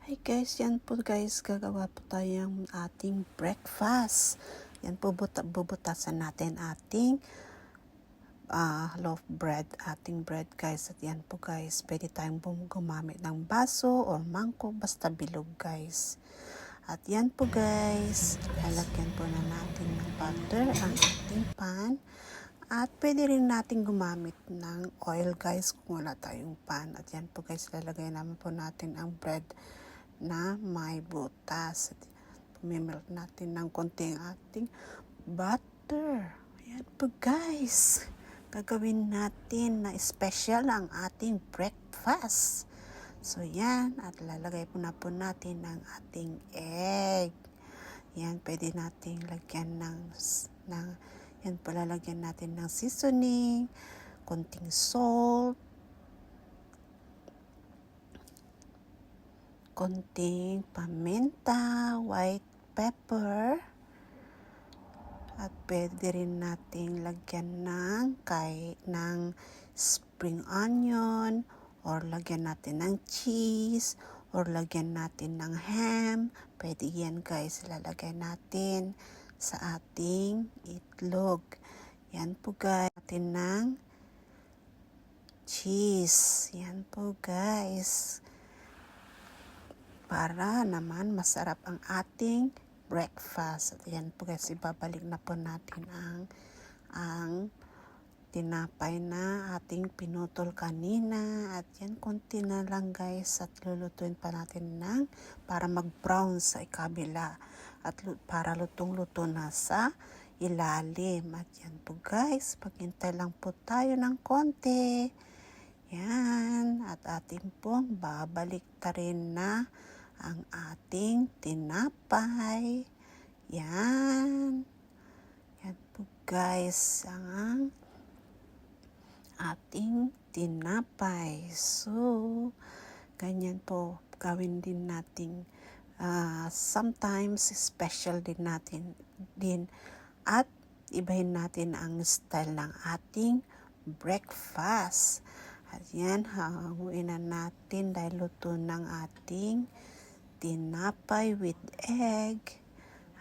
Hi guys, yan po guys, gagawa po tayo ng ating breakfast. Yan po, bubutasan natin ating loaf bread, ating bread guys. At yan po guys, pwede tayong gumamit ng baso or mangkok, basta bilog guys. At yan po guys, lalagyan po na natin ng butter ang ating pan. At pwede rin natin gumamit ng oil guys kung wala tayong pan. At yan po guys, lalagay naman po natin ang bread na may butas. At pumimilk natin ng konting ating butter. Ayan po guys, gagawin natin na special ang ating breakfast. So yan, at lalagay po natin ng ating egg. Yan, pwede natin lagyan ng yan po, lalagyan natin ng seasoning, konting salt, konting paminta, white pepper, at pwede rin nating lagyan ng spring onion, or lagyan natin ng cheese, or lagyan natin ng ham. Pwede yan guys, ilalagay natin sa ating itlog. Yan po guys, natin ng cheese. Yan po guys, para naman masarap ang ating breakfast. At yan po guys, ibabalik na po natin ang tinapay na ating pinutol kanina. At yan, konti na lang guys, at lulutuin pa natin para mag-brown sa ikabila, at para lutong-luto na sa ilalim. At yan po guys, paghintay lang po tayo ng konti. Yan, at ating pong babalik ta rin na ang ating tinapay. Yan. Yan po guys, ang ating tinapay. So, ganyan po gawin din natin. Sometimes special din natin at ibahin natin ang style ng ating breakfast. At yan, hanguin na natin dahil luto ng ating tinapay with egg.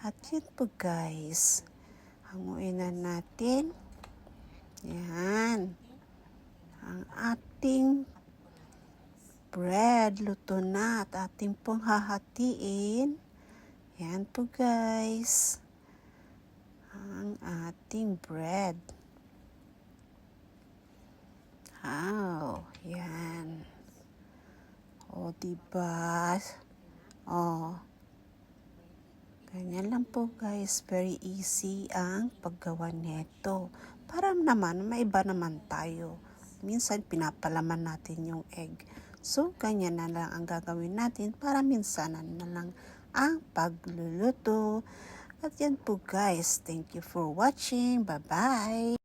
At yun po guys, hanguin na natin. Yan, ang ating bread luto na, at ating pong hahatiin. Yan po guys, ang ating bread. Wow, yan. O diba? O, ganyan lang po guys, very easy ang paggawa nito. Para naman, may iba naman tayo. Minsan pinapalaman natin yung egg. So, ganyan na lang ang gagawin natin para minsanan na lang ang pagluluto. At yan po guys, thank you for watching. Bye-bye!